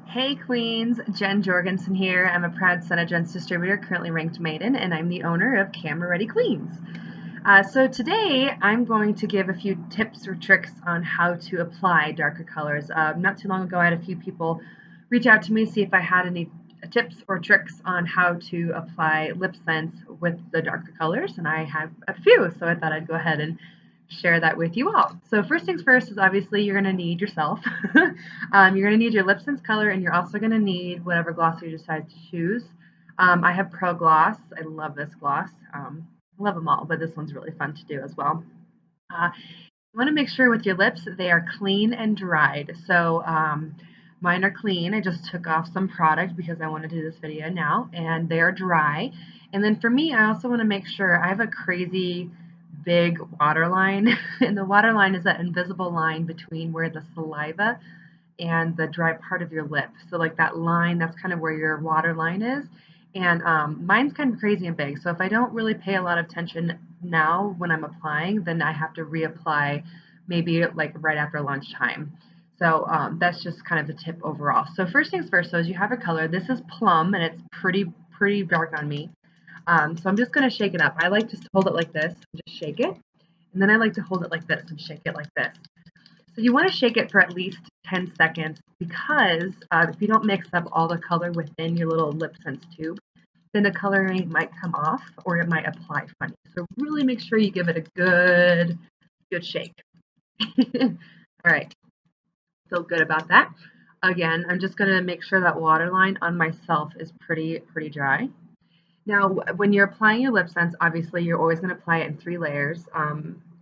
Hey Queens, Jen Jorgenson here. I'm a proud Son of Jen's distributor, currently ranked maiden, and I'm the owner of Camera Ready Queens. So today I'm going to give a few tips or tricks on how to apply darker colors. Not too long ago I had a few people reach out to me, see if I had any tips or tricks on how to apply Lipsense with the darker colors, and I have a few, so I thought I'd go ahead and share that with you all. So first things first is obviously you're going to need yourself. You're going to need your Lipsense color, and you're also going to need whatever gloss you decide to choose. I have Pro Gloss. I love this gloss. I love them all, but this one's really fun to do as well. You want to make sure with your lips they are clean and dried. So mine are clean. I just took off some product because I want to do this video now, and they are dry. And then for me, I also want to make sure I have a crazy big waterline, and the waterline is that invisible line between where the saliva and the dry part of your lip. So like that line, that's kind of where your waterline is. And mine's kind of crazy and big. So if I don't really pay a lot of attention now when I'm applying, then I have to reapply maybe like right after lunchtime. So that's just kind of the tip overall. So first things first, so as you have a color, this is plum and it's pretty dark on me. So I'm just going to shake it up. I like to hold it like this and just shake it. And then I like to hold it like this and shake it like this. So you want to shake it for at least 10 seconds because if you don't mix up all the color within your little Lipsense tube, then the coloring might come off or it might apply funny. So really make sure you give it a good shake. All right, feel good about that. Again, I'm just going to make sure that waterline on myself is pretty dry. Now, when you're applying your Lipsense, obviously you're always going to apply it in 3 layers.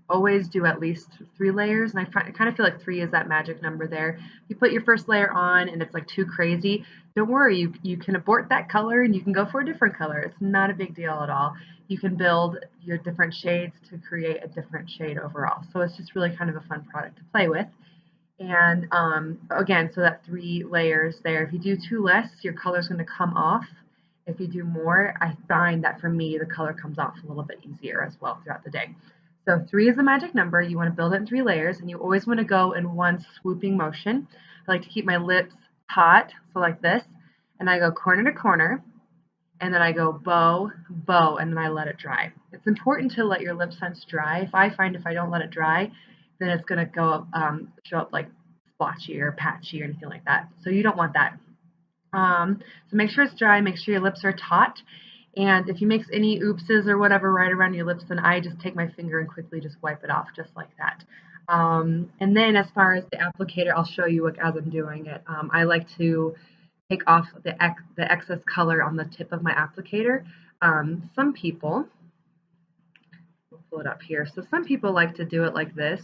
Always do at least 3 layers, and I kind of feel like 3 is that magic number there. You put your first layer on and it's like too crazy, don't worry, you can abort that color and you can go for a different color. It's not a big deal at all. You can build your different shades to create a different shade overall. So it's just really kind of a fun product to play with. And again, so that 3 layers there. If you do 2 less, your color's going to come off. If you do more, I find that for me, the color comes off a little bit easier as well throughout the day. So 3 is the magic number. You want to build it in 3 layers, and you always want to go in one swooping motion. I like to keep my lips taut, so like this, and I go corner to corner, and then I go bow, bow, and then I let it dry. It's important to let your Lipsense dry. I find if I don't let it dry, then it's going to go show up like splotchy or patchy or anything like that. So you don't want that. So make sure it's dry, make sure your lips are taut, and if you make any oopses or whatever right around your lips, then I just take my finger and quickly just wipe it off just like that. And then as far as the applicator, I'll show you as I'm doing it. I like to take off the excess color on the tip of my applicator. Some people, we'll pull it up here. So some people like to do it like this.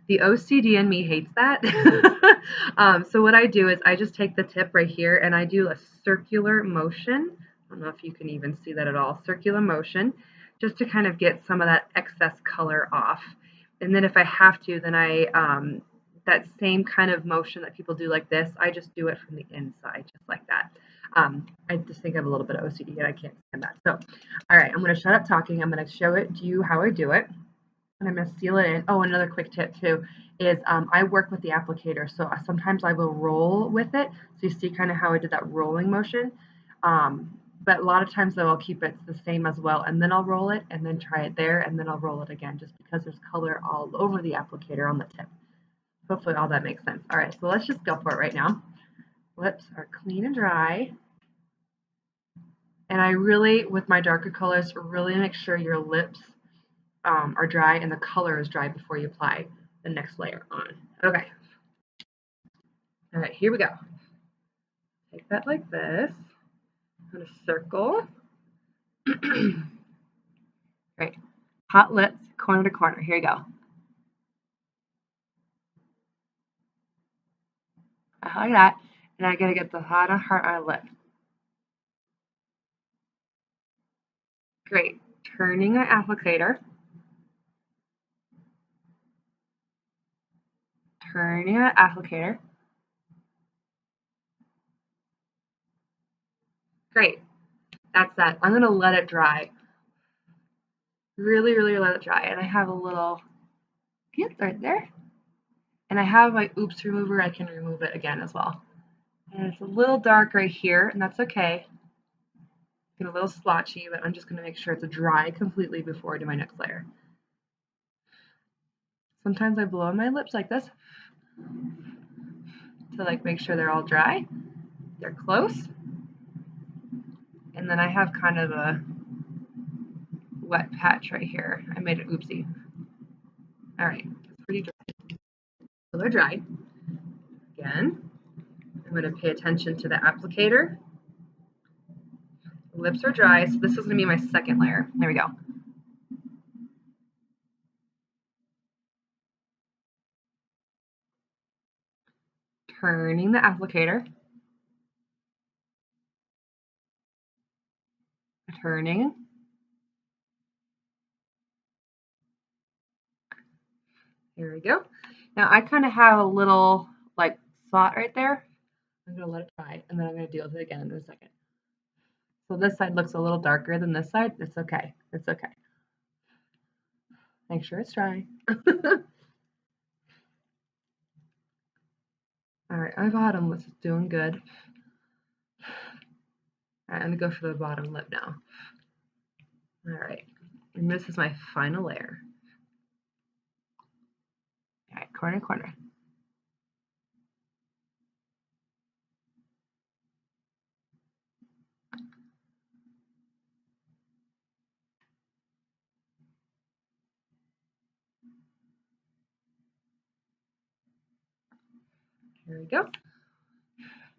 The OCD in me hates that. So what I do is I just take the tip right here and I do a circular motion. I don't know if you can even see that at all. Circular motion, just to kind of get some of that excess color off. And then if I have to, then that same kind of motion that people do like this, I just do it from the inside, just like that. I just think I have a little bit of OCD and I can't stand that. So, all right, I'm going to shut up talking. I'm going to show it to you how I do it. And I'm going to seal it in. Oh, another quick tip too is I work with the applicator. So sometimes I will roll with it. So you see kind of how I did that rolling motion. But a lot of times though, I'll keep it the same as well. And then I'll roll it and then try it there. And then I'll roll it again just because there's color all over the applicator on the tip. Hopefully all that makes sense. All right, so let's just go for it right now. Lips are clean and dry. And I really, with my darker colors, really make sure your lips are dry and the color is dry before you apply the next layer on. Okay. All right, here we go. Take that like this. I'm going to circle. Great. Hot lips, corner to corner. Here you go. Like that. And I got to get the hot heart on lip. Great. Turning my applicator. Turning my applicator. Great. That's that. I'm going to let it dry. Really let it dry. And I have a little, yep, right there. And I have my oops remover. I can remove it again as well. And it's a little dark right here, and that's okay. Get a little splotchy, but I'm just going to make sure it's dry completely before I do my next layer. Sometimes I blow on my lips like this to like make sure they're all dry. They're close. And then I have kind of a wet patch right here. I made an oopsie. All right, it's pretty dry. So they're dry. Again, I'm going to pay attention to the applicator. The lips are dry, so this is going to be my second layer. There we go. Turning the applicator. Turning. Here we go. Now I kind of have a little like spot right there. I'm going to let it dry, and then I'm going to deal with it again in a second. So this side looks a little darker than this side. It's okay. It's okay. Make sure it's dry. All right, my bottom lip is doing good. All right, I'm gonna go for the bottom lip now. All right, and this is my final layer. All right, corner, corner. Here we go.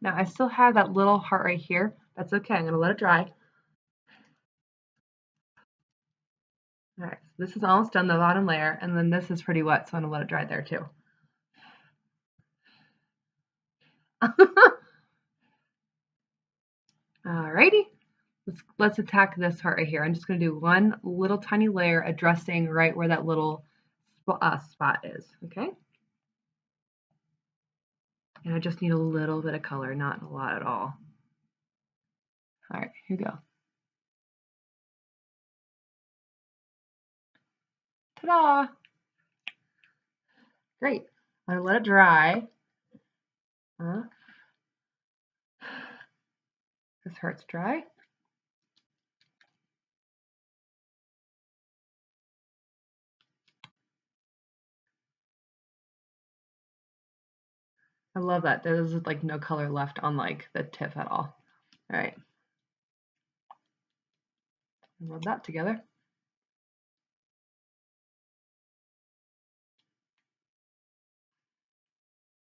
Now I still have that little heart right here. That's okay, I'm gonna let it dry. All right, so this is almost done, the bottom layer, and then this is pretty wet, so I'm gonna let it dry there too. Alrighty, let's attack this heart right here. I'm just gonna do one little tiny layer addressing right where that little spot is, okay? And I just need a little bit of color, not a lot at all. All right, here we go. Ta-da! Great. I'm gonna let it dry. This heart's dry. I love that. There's like no color left on like the tip at all. All right. Rub that together.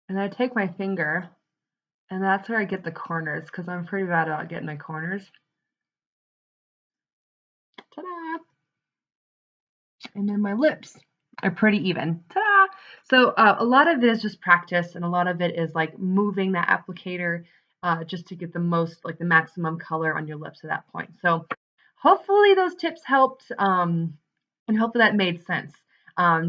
And I take my finger, and that's where I get the corners, because I'm pretty bad about getting my corners. Ta-da! And then my lips are pretty even. Ta-da! So a lot of it is just practice, and a lot of it is like moving the applicator just to get the most, like the maximum color on your lips at that point. So hopefully those tips helped, and hopefully that made sense.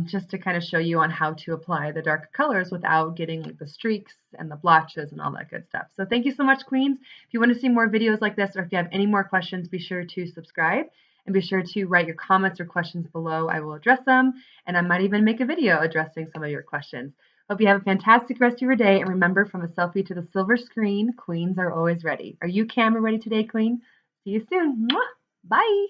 Just to kind of show you on how to apply the darker colors without getting like the streaks and the blotches and all that good stuff. So thank you so much, Queens. If you want to see more videos like this, or if you have any more questions, be sure to subscribe and be sure to write your comments or questions below. I will address them, and I might even make a video addressing some of your questions. Hope you have a fantastic rest of your day, and remember, from a selfie to the silver screen, queens are always ready. Are you camera ready today, queen? See you soon. Mwah! Bye.